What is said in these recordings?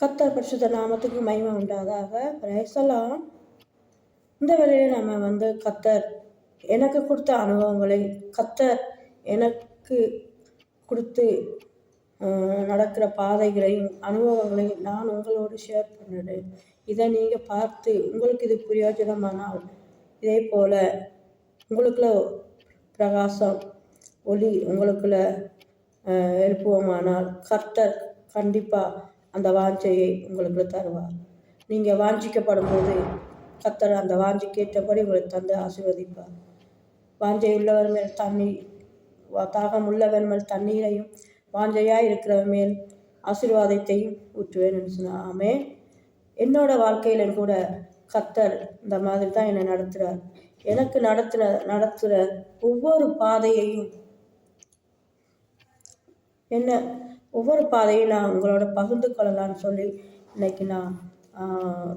கர்த்தர் பரிசுத்த நாமத்துக்கு மகிமை உண்டாதாக. பிரைசலாம். இந்த வேளையில் நம்ம கர்த்தர் எனக்கு கொடுத்த அனுபவங்களை, கர்த்தர் எனக்கு கொடுத்து நடக்கிற பாதைகளையும் அனுபவங்களையும் நான் உங்களோடு ஷேர் பண்ணுறேன். இதை நீங்கள் பார்த்து உங்களுக்கு இது பிரயோஜனமானால், இதே போல் உங்களுக்குள்ள பிரகாசம் ஒளி உங்களுக்குள்ள எழுப்புவோமானால் கர்த்தர் கண்டிப்பாக அந்த வாஞ்சையை உங்களுக்கு தருவார். நீங்கள் வாஞ்சிக்கப்படும் போது கர்த்தர் அந்த வாஞ்சி கேட்டபடி உங்களுக்கு தந்து ஆசீர்வதிப்பார். வாஞ்சை உள்ளவர் மேல் தண்ணீர், தாகம் உள்ளவர் மேல் தண்ணீரையும், வாஞ்சையாக இருக்கிறவர் மேல் ஆசீர்வாதத்தையும் ஊற்றுவேன்னு சொன்னார். ஆமென். என்னோட வாழ்க்கையிலும் கூட கர்த்தர் இந்த மாதிரி தான் என்னை நடத்துகிறார். எனக்கு நடத்துகிற ஒவ்வொரு பாதையையும் ஒவ்வொரு பாதையும் நான் உங்களோட பகிர்ந்து கொள்ளலான்னு சொல்லி இன்னைக்கு நான்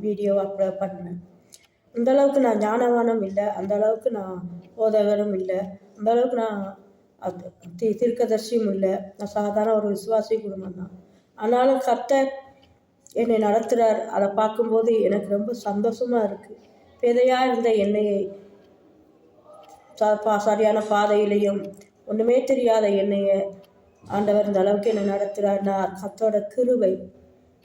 வீடியோ அப்லோட் பண்ணேன். அந்தளவுக்கு நான் ஞானவானும் இல்லை, அந்தளவுக்கு நான் போதகரும் இல்லை, அந்தளவுக்கு நான் தீர்க்கதர்சியும் இல்லை. நான் சாதாரண ஒரு விசுவாசி குடும்பம் தான். ஆனாலும் கர்த்தர் என்னை நடத்துகிறார். அதை பார்க்கும்போது எனக்கு ரொம்ப சந்தோஷமாக இருக்குது. பேதையாக இருந்த என்னையை சரியான பாதையிலையும் ஒன்றுமே தெரியாத என்னையை ஆண்டவர் இந்த அளவுக்கு என்னை நடத்துகிறார். நான் கர்த்தரோட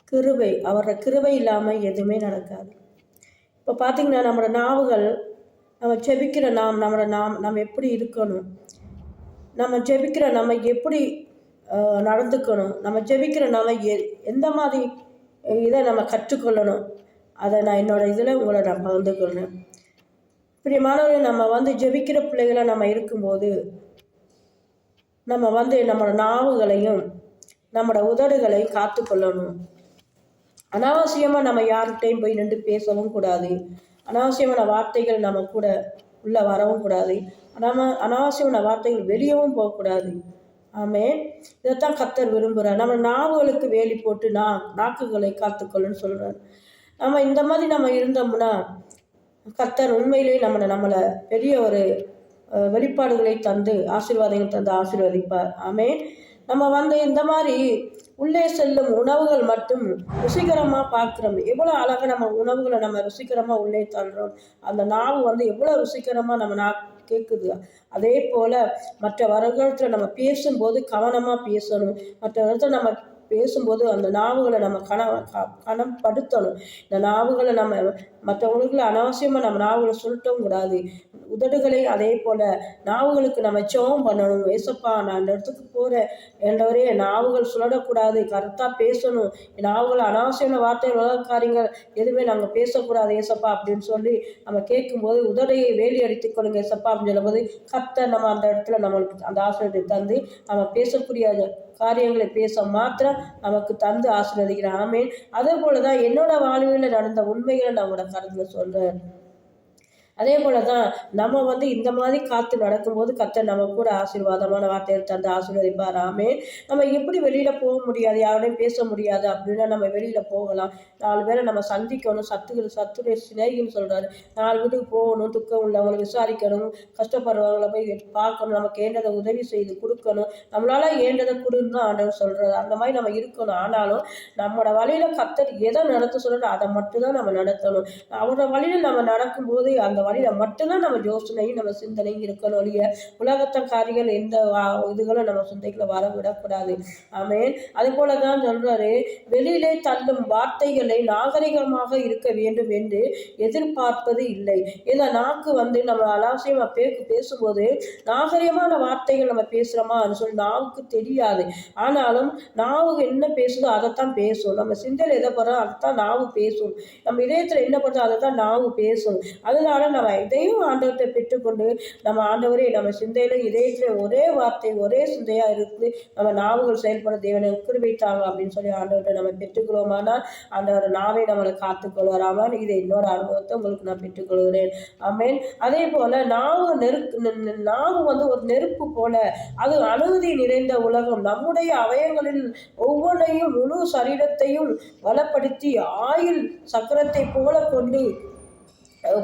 கிருபை அவரோட கிருபை இல்லாமல் எதுவுமே நடக்காது. இப்போ பார்த்திங்கன்னா நம்மளோட நாவுகள், நம்ம ஜெபிக்கிற நம்ம எப்படி இருக்கணும், நம்ம ஜெபிக்கிற நம்ம எப்படி நடந்துக்கணும், நம்ம ஜெபிக்கிற எந்த மாதிரி இதை நம்ம கற்றுக்கொள்ளணும், அதை நான் என்னோடய இதில் உங்களை நான் பகிர்ந்துக்கொள்கிறேன். பிரியமானவர்கள், நம்ம ஜெபிக்கிற பிள்ளைகளை நம்ம இருக்கும்போது நம்ம நம்மளோட நாவுகளையும் நம்மளோட உதடுகளையும் காத்து கொள்ளணும். அனாவசியமாக நம்ம யார்கிட்டையும் போய் நின்று பேசவும் கூடாது. அனாவசியமான வார்த்தைகள் நம்ம கூட உள்ளே வரவும் கூடாது. அனாவசியமான வார்த்தைகள் வெளியவும் போகக்கூடாது. ஆமென். இதைத்தான் கர்த்தர் விரும்புகிறார். நம்ம நாவுகளுக்கு வேலி போட்டு நாக்குகளை காத்துக்கொள்ளுன்னு சொல்கிறார். நம்ம இந்த மாதிரி நம்ம இருந்தோம்னா கர்த்தர் உண்மையிலேயே நம்மளை பெரிய ஒரு வெளிப்பாடுகளை தந்து ஆசீர்வாதங்கள் தந்து ஆசீர்வதிப்பார். ஆமென். நம்ம இந்த மாதிரி உள்ளே செல்லும் உணவுகள் மட்டும் ருசிகரமாக பார்க்குறோம். எவ்வளோ அழகாக நம்ம உணவுகளை நம்ம ருசிகரமாக உள்ளே தள்ளுறோம். அந்த நாவு எவ்வளோ ருசிகரமாக நம்ம கேட்குது. அதே போல் மற்ற வருடத்தில் நம்ம பேசும்போது கவனமாக பேசணும். மற்ற வருடத்தில் நம்ம பேசும்போது அந்த நாவுகளை நம்ம கனப்படுத்தணும். இந்த நாவுகளை நம்ம மற்றவங்களுக்குள்ள அனாவசியமாக நம்ம நாவுகளை சொல்லட்டவும் கூடாது. உதடுகளை அதே போல் நாவுகளுக்கு நம்ம ஜெபம் பண்ணணும். ஏசப்பா, நான் அந்த இடத்துக்கு போகிறேன், என்றவரே நாவுகள் சொல்லக்கூடாது, கரெக்டாக பேசணும். நாவுகள் அனாவசியமான வார்த்தைகள் உலக காரியங்கள் எதுவுமே நாங்கள் பேசக்கூடாது ஏசப்பா அப்படின்னு சொல்லி நம்ம கேட்கும்போது உதடையை வேலி அடித்துக் கொள்ளுங்க ஏசப்பா அப்படின்னு சொல்லும்போது கர்த்தர் நம்ம அந்த இடத்துல நம்மளுக்கு அந்த ஆசீர்வாதத்தை தந்து நம்ம பேசக்கூடிய காரியங்களை பேச மாத்திரம் நமக்கு தந்து ஆசீர்வதிக்கிறார். ஆமென். அதே போல தான் என்னோட வாழ்வில் நடந்த உண்மைகளை நான் உங்களோட கருத்தில் சொல்கிறேன். அதே போல தான் நம்ம இந்த மாதிரி காத்து நடக்கும்போது கர்த்தர் நம்ம கூட ஆசீர்வாதமான வார்த்தையை தந்து ஆசீர்வதிப்பார். ஆமென். நம்ம எப்படி வெளியில் போக முடியாது, யாரோடையும் பேச முடியாது அப்படின்னா நம்ம வெளியில் போகலாம். 4 பேரை நம்ம சந்திக்கணும். சத்துடைய சிநேகின்னு சொல்கிறாரு. 4 வீட்டுக்கு போகணும், துக்கம் உள்ளவங்களை விசாரிக்கணும், கஷ்டப்படுறவங்களை போய் பார்க்கணும், நமக்கு ஏண்டதை உதவி செய்து கொடுக்கணும், நம்மளால் ஏண்டதை கொடுன்னு தான் ஆண்டவர் சொல்கிறாரு. அந்த மாதிரி நம்ம இருக்கணும். ஆனாலும் நம்மளோட வழியில் கர்த்தர் எதை நடத்த சொல்கிறாரோ அதை மட்டும்தான் நம்ம நடத்தணும். அவரோட வழியில் நம்ம நடக்கும்போது அந்த வழியில் மட்டும்தான் நம்ம யோசனையும் நம்ம சிந்தனையும் இருக்கணும். ஒழிய உலகத்த காரியங்கள் எந்த இதுகளும் நம்ம சிந்தைக்குள்ள வர விடக்கூடாது. ஆமென். அதே போல தான் சொல்றாரு, வெளியிலே தள்ளும் வார்த்தைகளை நாகரிகமாக இருக்க வேண்டும் என்று எதிர்பார்ப்பது இல்லை. ஏன்னா நாக்கு நம்ம அலாவசியமா பேசும்போது நாகரிகமான வார்த்தைகள் நம்ம பேசுகிறோமா சொல்லி நாவுக்கு தெரியாது. ஆனாலும் நாவு என்ன பேசுதோ அதைத்தான் பேசும். நம்ம சிந்தையில் எதை போகிறோம் அதைத்தான் நாவு பேசும். நம்ம இதயத்தில் என்ன பண்ணுறோம் அதை தான் நாவு பேசும். அதனால நம்ம இதையும் ஆண்டவர்கிட்ட பெற்றுக்கொண்டு நம்ம ஆண்டவரே நம்ம சிந்தையில இதயத்துல ஒரே வார்த்தை ஒரே சிந்தையா இருக்கு நம்ம நாவுகள் செயல்பட தேவனை கிருபைத்தாங்க அப்படின்னு சொல்லி ஆண்டவர்கிட்ட நம்ம பெற்றுக்கொள்வோமானால் ஆண்டவர் நாவை நம்மளை காத்துக்கொள்வாராமல். இதை இன்னொரு அனுபவத்தை உங்களுக்கு நான் பெற்றுக்கொள்கிறேன். ஆமென். அதே போல நாவு ஒரு நெருப்பு போல, அது அனுமதி நிறைந்த உலகம். நம்முடைய அவயங்களில் ஒவ்வொன்றையும் முழு சரீரத்தையும் வளப்படுத்தி ஆயில் சக்கரத்தை போல கொண்டு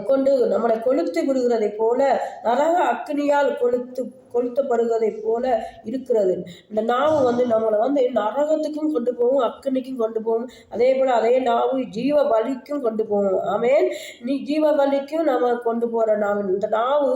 கொண்டு நம்மளை கொளுத்து விடுகிறதை போல, நரக அக்னியால் கொளுத்தப்படுவதை போல இருக்கிறது. இந்த நாவு நம்மளை நரகத்துக்கும் கொண்டு போகும், அக்னிக்கும் கொண்டு போகும். அதே போல அதே நாவு ஜீவ பலிக்கும் கொண்டு போகும். ஆமேன். ஜீவ பலிக்கும் நம்ம கொண்டு போற நாவு. இந்த நாவு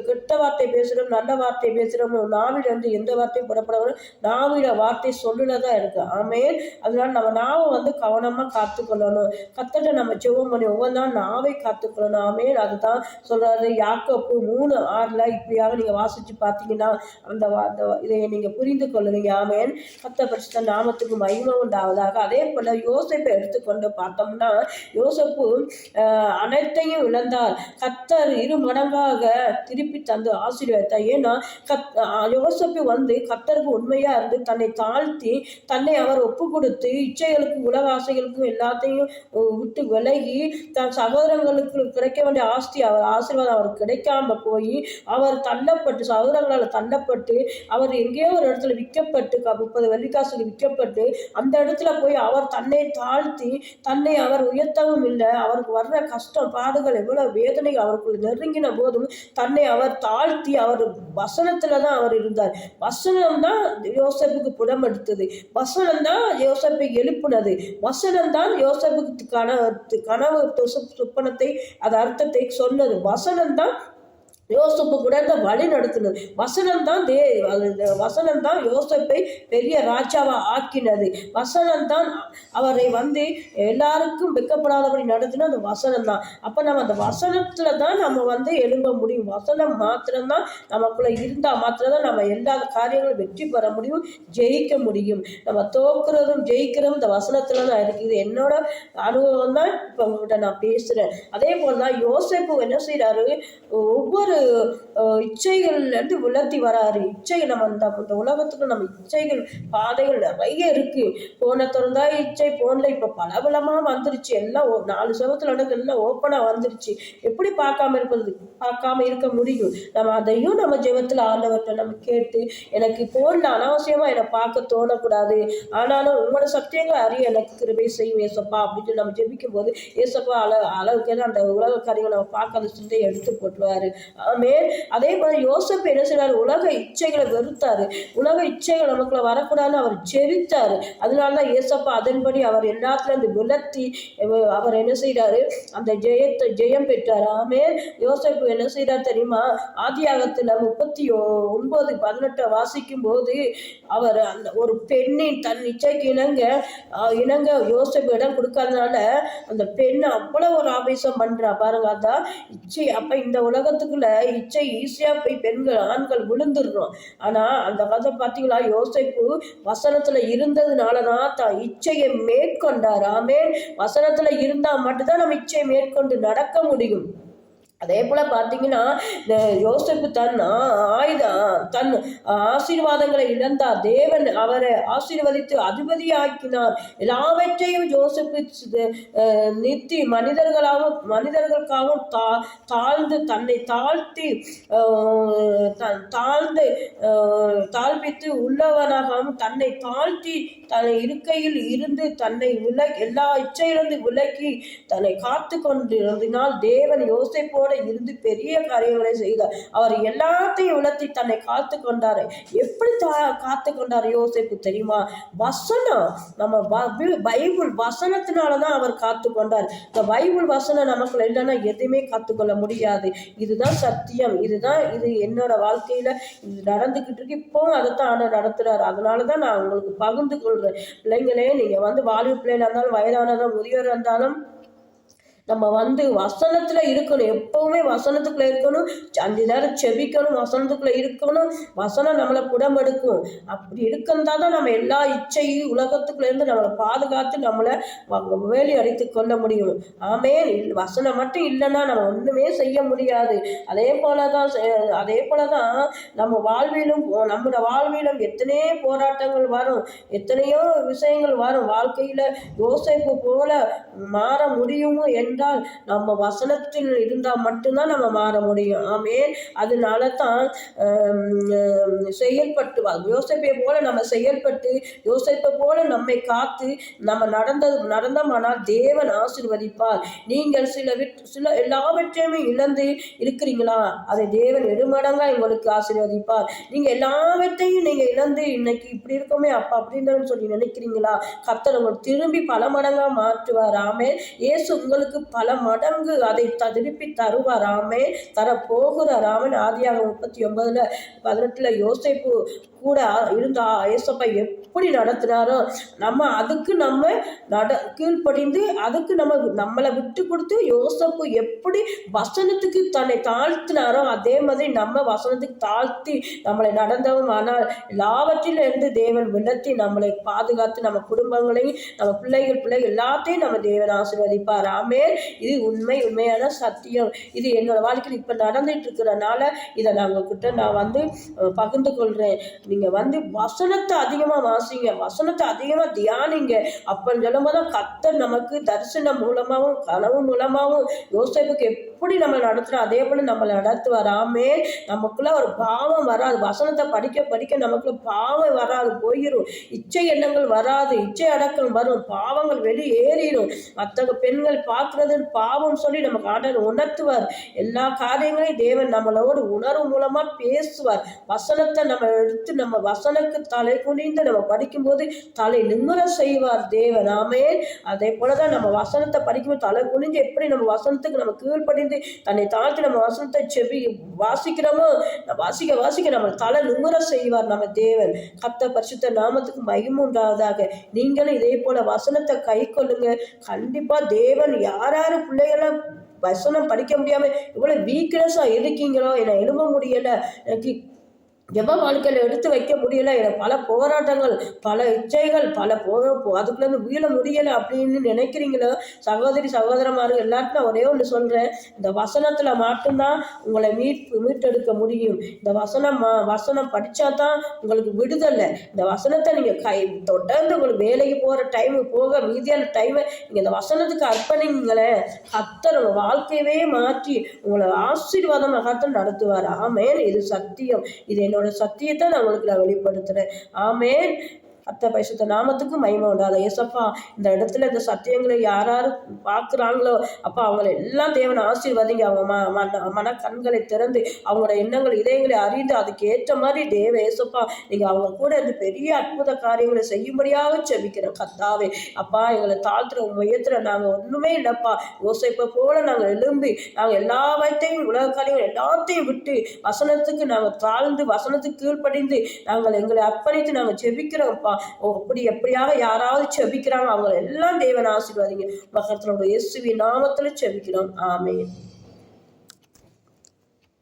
கெட்ட வார்த்தை பேசுகிறோம், நல்ல வார்த்தை பேசுகிறோம். நாவிலிருந்து எந்த வார்த்தையும் புறப்பட நாவில வார்த்தை சொல்லுலதான் இருக்கு. ஆமேன். அதனால நம்ம நாவை கவனமா காத்துக்கொள்ளணும். கத்தட்ட நம்ம ஜெபம் பண்ணி ஒவ்வொன்றா நாவை காத்துக்கொள்ளணும். ஆமேன். அதுதான் சொல்றாரு யாக்கோப்பு 3:6 இப்படியாக நீங்க வாசிச்சு பார்த்தீங்கன்னா அந்த இதை நீங்க புரிந்து கொள்ளுவீங்க. ஆமேன். கர்த்தர் பரிசுத்த நாமத்துக்கு மகிமை உண்டாவதாக. அதே போல யோசேப்பை எடுத்துக்கொண்டு பார்த்தோம்னா, யோசேப்பு அனைத்தையும் இழந்தார். கர்த்தர் 2 மடங்காக திருப்பி தந்து ஆசீர்வதித்தார். ஏன்னா யோசேப்பு கர்த்தருக்கு உண்மையா இருந்து தன்னை தாழ்த்தி தன்னை அவர் ஒப்பு கொடுத்து இச்சைகளுக்கும் உலக ஆசைகளுக்கும் எல்லாத்தையும் விட்டு விலகி தன் சகோதரங்களுக்கு கிடைக்க வேண்டிய ஆசீர்வாதம் அவர் கிடைக்காம போய் அவர் தள்ளப்பட்டு சகோதரங்களால் தள்ளப்பட்டு அவர் எங்கேயோ ஒரு இடத்துல விற்கப்பட்டு 30 வெள்ளிக்காசுக்கு விற்கப்பட்டு அந்த இடத்துல போய் அவர் தன்னை தாழ்த்தி தன்னை அவர் உயர்த்தவும் இல்லை. அவருக்கு வர்ற கஷ்டம் பாடுகள் எவ்வளவு வேதனைகள் அவருக்குள் நெருங்கின போதும் தன்னை அவர் தாழ்த்தி அவர் வசனத்துல தான் அவர் இருந்தார். வசனம் தான் யோசேப்புக்கு புடமெடுத்தது. வசனம் தான் யோசேப்பை எழுப்புனது. வசனம் தான் யோசேப்புக்கு கனவு சொப்பனத்தை அது அர்த்தத்தை சொன்னது. வசனம் தான் யோசேப்பு கூட வழி நடத்தினது. வசனம் தான் யோசேப்பை பெரிய ராஜாவா ஆக்கினது. வசனம் தான் அவரை எல்லாருக்கும் வெக்கப்படாதபடி நடத்தின அந்த வசனம் தான். அப்ப நம்ம அந்த வசனத்துல தான் நம்ம எழும்ப முடியும். வசனம் மாத்திரம்தான் நமக்குள்ள இருந்தா மாத்திரம்தான் நம்ம எல்லா காரியங்களும் வெற்றி பெற முடியும், ஜெயிக்க முடியும். நம்ம தோக்குறதும் ஜெயிக்கிறதும் இந்த வசனத்துல தான் இருக்கு. இது என்னோட அனுபவம் தான் இப்ப உங்ககிட்ட நான் பேசுறேன். அதே போலதான் யோசேப்பு என்ன செய்யறாரு, ஒவ்வொரு இச்சைகள்லேருந்து விளத்தி வராரு. இச்சை நம்ம இந்த உலகத்துக்கு நம்ம இச்சைகள் பாதைகள் நிறைய இருக்கு. போனை திறந்தா இச்சை, போன்ல இப்ப பலபலமா வந்துருச்சு. எல்லாம் 4 செவத்துல நடக்கு எல்லாம் ஓப்பனா வந்துருச்சு. எப்படி பார்க்காம இருக்க முடியும்? நம்ம அதையும் நம்ம ஜெபத்துல ஆண்டவர்கிட்ட நம்ம கேட்டு, எனக்கு போன்ல அனாவசியமா என்னை பார்க்க தோணக்கூடாது, ஆனாலும் உங்களோட சத்தியங்களை அறிய எனக்கு கிருபை செய்யும் ஏசப்பா அப்படின்னு நம்ம ஜெபிக்கும் போது ஏசப்பா அளவுக்கு அந்த உலக காரியங்களை நம்ம பார்க்காத சிந்தையை எடுத்து போட்டுருவாரு. ஆமேன். அதே போல யோசேப்பு என்ன செய்யறாரு, உலக இச்சைகளை வெறுத்தாரு. உலக இச்சைகள் நமக்குள்ள வரக்கூடாதுன்னு அவர் ஜெபித்தாரு. அதனாலதான் ஏசப்பா அதன்படி அவர் எல்லாத்துல இருந்து விலத்தி அவர் என்ன செய்யறாரு, அந்த ஜெயம் பெற்றார். ஆமேன். யோசேப்பு என்ன செய்யறாரு தெரியுமா, ஆதியாகத்துல 39:18 வாசிக்கும் போது அவர் அந்த ஒரு பெண்ணின் தன் இச்சைக்கு இணங்க யோசேப்பு இடம் கொடுக்காதனால அந்த பெண்ணை அவ்வளவு ஒரு ஆவேசம் பண்றா பாருங்க. அதான் இச்சை. அப்ப இந்த உலகத்துக்குள்ள இச்சை ஈஸியா போய் பெண்கள் ஆண்கள் விழுந்துடுறோம். ஆனா அந்த கதை பார்த்தீங்களா, யோசேப்பு வசனத்துல இருந்ததுனாலதான் தான் இச்சையை மேற்கொண்டார். ஆமேன். வசனத்துல இருந்தா மட்டும்தான் நம்ம இச்சையை மேற்கொண்டு நடக்க முடியும். அதே போல பார்த்தீங்கன்னா யோசேப்பு தன் ஆசீர்வாதங்களை இழந்தார். தேவன் அவரை ஆசீர்வதித்து அதிபதியாக்கினார். எல்லாவற்றையும் யோசேப்பு நிறுத்தி மனிதர்களுக்காகவும் தாழ்ந்து தன்னை தாழ்ப்பித்து உள்ளவனாகவும் தன்னை தாழ்த்தி தன்னை இருக்கையில் இருந்து தன்னை எல்லா இச்சையிலிருந்து விலக்கி தன்னை காத்து கொண்டிருந்ததினால் தேவன் யோசேப்போட இருந்து பெரிய காரியங்களை செய்தார். அவர் எல்லாத்தையும் உலர்த்தி தன்னை காத்து கொண்டாரு. எப்படி காத்து கொண்டார் யோசேப்பு தெரியுமா? வசனம், நம்ம பைபிள் வசனத்தினாலதான் அவர் காத்து கொண்டார். இந்த பைபிள் வசனம் நமக்குள்ள இல்லைன்னா எதுவுமே காத்துக்கொள்ள முடியாது. இதுதான் சத்தியம். இது என்னோட வாழ்க்கையில இது நடந்துகிட்டு இருக்கு. இப்பவும் அதைத்தான் ஆண்டவர் நடத்துறாரு. அதனாலதான் நான் உங்களுக்கு பகிர்ந்து கொள்றேன். பிள்ளைங்களே, நீங்க வாலிப பிள்ளைகளா இருந்தாலும் வயதானதான் முதியோர் இருந்தாலும் நம்ம வசனத்துல இருக்கணும். எப்பவுமே வசனத்துக்குள்ள இருக்கணும். 5 நேரம் செபிக்கணும், வசனத்துக்குள்ள இருக்கணும். வசனம் நம்மளை புடமெடுக்கும். அப்படி இருக்கந்தா தான் நம்ம எல்லா இச்சையும் உலகத்துக்குள்ள இருந்து நம்மளை பாதுகாத்து நம்மளை வேலி அடைத்து கொள்ள முடியும். ஆமேன். வசனம் மட்டும் இல்லைன்னா நம்ம ஒண்ணுமே செய்ய முடியாது. அதே போலதான் நம்மளோட வாழ்விலும் எத்தனையோ போராட்டங்கள் வரும், எத்தனையோ விஷயங்கள் வரும். வாழ்க்கையில யோசேப்பு போல மாற முடியுமோ என்ன என்றால் நம்ம வசனத்தில் இருந்தால் மட்டும்தான் நம்ம மாற முடியும். ஆமென். அதனால தான் செயல்பட்டு யோசேப்பை போல நம்ம செயல்பட்டு யோசேப்பை போல நம்மை காத்து நம்ம நடந்தோமானால் தேவன் ஆசீர்வதிப்பார். நீங்கள் சில எல்லாவற்றையுமே இழந்து இருக்கிறீங்களா? அதை தேவன் எடுமடங்கா உங்களுக்கு ஆசீர்வதிப்பார். நீங்க எல்லாவற்றையும் நீங்க இழந்து இன்னைக்கு இப்படி இருக்கோமே அப்பா அப்படின்னு சொல்லி நினைக்கிறீங்களா? கர்த்தர் உங்களுக்கு திரும்பி பல மடங்கா மாற்றுவார். ஆமென். இயேசு உங்களுக்கு பல மடங்கு அதை திருப்பி தருவார். ஆமென். தரப்போகிறார். ஆமென். ஆதியாகமம் 39:18 யோசேப்பு கூட இருந்தா ஏசப்பா எப்படி நடத்தினாரோ அதுக்கு நம்ம கீழ்ப்படிந்து அதுக்கு நம்மளை விட்டு கொடுத்து யோசேப்பு எப்படி வசனத்துக்கு தன்னை தாழ்த்தினாரோ அதே மாதிரி நம்ம வசனத்துக்கு தாழ்த்தி நம்மளை நடந்தவும். ஆனால் எல்லாவற்றிலும் இருந்து தேவன் விலத்தி நம்மளை பாதுகாத்து நம்ம குடும்பங்களையும் நம்ம பிள்ளைகள் எல்லாத்தையும் நம்ம தேவன் ஆசீர்வதிப்பார். ஆமென். இது உண்மையான சத்தியம். இது என்னோட வாழ்க்கையில் இப்ப நடந்துட்டு இருக்கிறனால இதை நான் பகிர்ந்து கொள்றேன். நீங்க வசனத்தை அதிகமா வாசிங்க, வசனத்தை அதிகமா தியானிங்க. அப்பன்னு சொல்லும்போது கர்த்தர் நமக்கு தரிசனம் மூலமாகவும் கனவு மூலமாகவும் யோசேப்புக்கு எப்படி நம்ம நடத்துறோம் அதே போல நம்மளை நடத்துவார். ஆமென். நமக்குள்ள ஒரு பாவம் வராது. வசனத்தை படிக்க நமக்குள்ள பாவம் வராது, போயிடும். இச்சை எண்ணங்கள் வராது, இச்சை அடக்கம் வரும், பாவங்கள் வெளியேறிடும். மற்ற பெண்கள் பார்க்கறது பாவம் சொல்லி நமக்கு ஆண்டவர் உணர்த்துவார். எல்லா காரியங்களையும் தேவன் நம்மளோடு உணர்வு மூலமா பேசுவார். வசனத்தை நம்ம எடுத்து நம்ம வசனக்கு தலை குனிந்து நம்ம படிக்கும்போது தலை நிம்மர செய்வார் தேவன். ஆமென். அதே போலதான் நம்ம வசனத்தை படிக்கும்போது தலை குனிஞ்சு எப்படி நம்ம வசனத்துக்கு நம்ம கீழ்ப்படிந்து தன்னை தாழ்த்தி நம்ம வசனத்தை வாசிக்கிறோமோ வாசிக்க நம்ம தலை நிம்மர செய்வார் நம்ம தேவன். கர்த்தர் பரிசுத்த நாமத்துக்கு மகிமை உண்டாவதாக. நீங்களும் இதே போல வசனத்தை கை கொள்ளுங்க. கண்டிப்பா தேவன் யாராரு பிள்ளைகளை வசனம் படிக்க முடியாம இவ்வளவு வீக்னஸா இருக்கீங்களோ, என்னை எழும்ப முடியல, எனக்கு ஜெப வாழ்க்கையில எடுத்து வைக்க முடியல, எனக்கு பல போராட்டங்கள், பல இச்சைகள், அதுக்குள்ளேருந்து வீழ முடியலை அப்படின்னு நினைக்கிறீங்களோ, சகோதரமார்கள் எல்லாருக்கும் ஒரே ஒன்று சொல்றேன். இந்த வசனத்துல மட்டும்தான் உங்களை மீட்டெடுக்க முடியும். இந்த வசனம் படிச்சாதான் உங்களுக்கு விடுதலை. இந்த வசனத்தை நீங்க தொடர்ந்து உங்களுக்கு வேலைக்கு போற டைமு போக மீதியான டைமை நீங்க இந்த வசனத்துக்கு அர்ப்பணிங்களேன். கர்த்தர் உங்க வாழ்க்கையவே மாற்றி உங்களை ஆசீர்வாதமாக கர்த்தர் நடத்துவார். ஆமென். இது சத்தியம். இது என்னோட சத்தியத்தை நான் உங்களுக்கு வெளிப்படுத்துறேன். ஆமென். கர்த்தர் பரிசுத்த நாமத்துக்கு மகிமை உண்டாத. ஏசப்பா இந்த இடத்துல இந்த சத்தியங்களை யாராரு பார்க்குறாங்களோ அப்பா அவங்களை எல்லாம் தேவன் ஆசீர்வதிங்க. அவங்க மன கண்களை திறந்து அவங்களோட எண்ணங்கள் இதயங்களை அறிந்து அதுக்கு ஏற்ற மாதிரி தேவ ஏசப்பா நீங்கள் அவங்க கூட இந்த பெரிய அற்புத காரியங்களை செய்யும்படியாக செபிக்கிறோம். கர்த்தாவே அப்பா எங்களை தாழ்த்துற முயற்சிற நாங்கள் ஒன்றுமே இல்லைப்பா. யோசேப்பை போல நாங்கள் எழும்பி நாங்கள் எல்லாவற்றையும் உலக காரியங்கள் எல்லாத்தையும் விட்டு வசனத்துக்கு நாங்கள் தாழ்ந்து வசனத்துக்கு கீழ்ப்படிந்து நாங்கள் எங்களை அர்ப்பணித்து நாங்கள் செபிக்கிறோம்ப்பா. அப்படி எப்படியாக யாராவது செபிக்கிறாங்க அவங்க எல்லாம் தேவன் ஆசீர்வாதிங்க. மகத்தனோட இயேசுவின் நாமத்துல செபிக்கிறோம். ஆமென்.